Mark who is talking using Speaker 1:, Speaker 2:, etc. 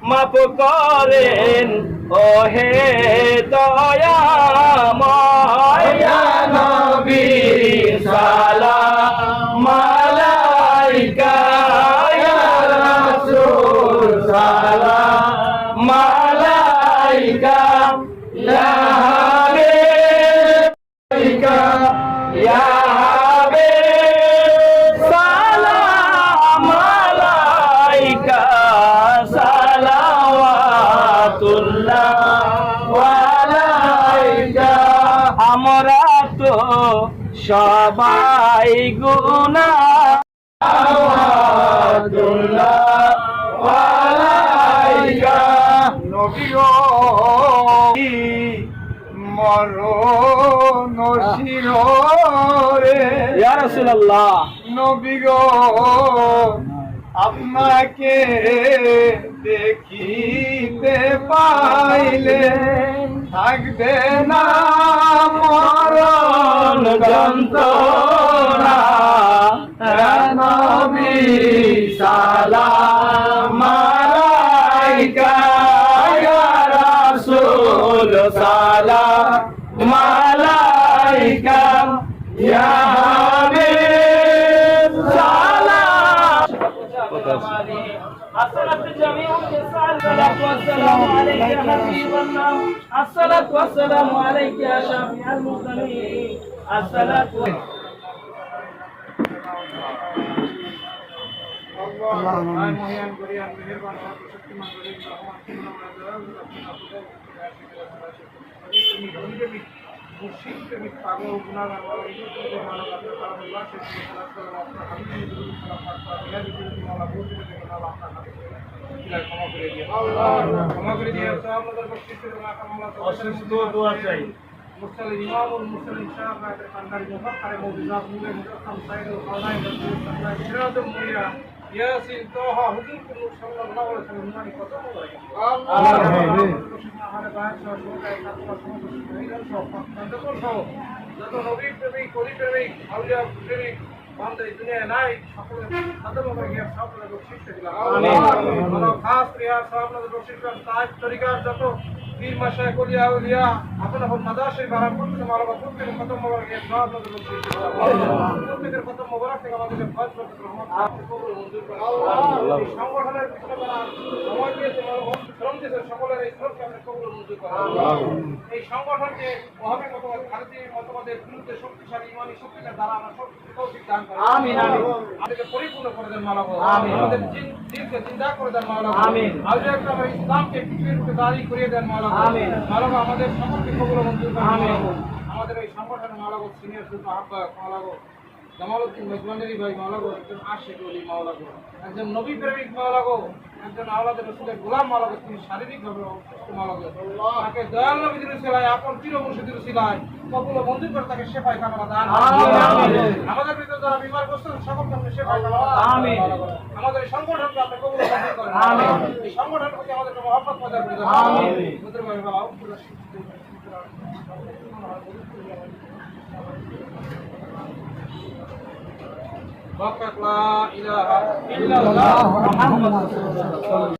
Speaker 1: মাফ করেন ওহে দয়াময় নবী সালাম আলাইকা ইয়া রাসূল সালাম আলাইকা ইয়া হাবিব ইয়া আমরা তো সবাই গুনাহগার
Speaker 2: নবী গো মরণ শিররে
Speaker 1: ইয়া রাসূলুল্লাহ
Speaker 2: নবী গো আপনাকে দেখিতে পাইলে থাকবে না মরণ
Speaker 1: যন্ত্রণা নবী সালাম আলাইকা ইয়া রাসূল সালাম আলাইকা ইয়া হাবিব সালাম الصلاة جميع الصلاة والسلام عليك يا حبيب الله الصلاة والسلام عليك يا شفيع المسلمين الصلاة
Speaker 2: অসুস্থ দোয়া চাই মুরসালিন ইমামুল মুরসালিন শাহ কান্দারি মুফাক্কারে মওজুদাত নূরে মুকাদ্দাম সাইদুল কাওনাইন রাসূলুল্লাহ সিরাজুল মুনিয়া ইয়াসিন তাহা হুজুর সাল্লাল্লাহু আলাইহি ওয়াসাল্লাম নামে কত বড় আল্লাহ আমাদের বায়াত সহকারী যত নবী প্রেমিক কলি প্রেমিক আউলিয়া প্রেমিক বান্দে দুনিয়ায় নাই সকলের খাতম হয়ে গিয়ে সকলের বকশিশ দিলাম আমিন খাস রিয়া সাহাবাদের বকশিশ তাজ তরিকার যত পীর মাশায়েখ ওলিয়া আউলিয়া আপনার মাদাশে বারাম করতে মালবা করতে খতম হওয়ার গিয়ে সাহাবাদের বকশিশ দিলাম প্রত্যেকের খতম মোবারক থেকে আমাদের ফাজ করতে রহমত আপনি কবুল মঞ্জুর করুন আল্লাহ সংগঠনের পিছনে যারা সময় দিয়েছে শ্রম দিয়েছে সকলের এই শ্রমকে আপনি কবুল মঞ্জুর করুন আল্লাহ এই সংগঠনকে ওহাবী মতবাদ খালেদি মতবাদের বিরুদ্ধে শক্তিশালী ইমানি শক্তির দ্বারা আমরা তৌফিক দান করুন আমিন আমিন আমাদেরকে পরিপূর্ণ করে দেন মাওলানা আমিন আমাদের দিলকে জিন্দা করে দেন মাওলানা আমিন আউলিয়া کرام ইসলামকে পৃথিবীর উপরে দাঁড়ি করিয়ে দেন মাওলানা আমিন মাওলানা আমাদের সকলকে কবুল মঞ্জুর করুন আমিন আমাদের এই সংগঠনের মাওলানা সিনিয়র সুলতান আহ্বায়ক মাওলানা জামালউদ্দিন মেজবান্ডারি ভাই মাওলানা একজন আশিক ওলি মাওলানা একজন নবী প্রেমিক মাওলানা একজন আওলাদের রাসূলের গোলাম মাওলানা তিনি শারীরিকভাবে অসুস্থ মাওলানা তাকে দয়াল নবীর উসিলায় আপন পীর মুর্শিদের উসিলায় কবুল মঞ্জুর করে তাকে শেফায়ে কামাল দান আমিন আমাদের ভিতরে যারা বিমারগ্রস্ত সকলকে আপনি শেফায়ে কামাল দান আমিন আমাদের এই সংগঠনকে আপনি কবুল মঞ্জুর করেন আমিন এই সংগঠনের প্রতি আমাদের মহব্বত পয়দা করে দেন আমিন মুদ্রা ভাই বাবা لا إله إلا الله محمد رسول الله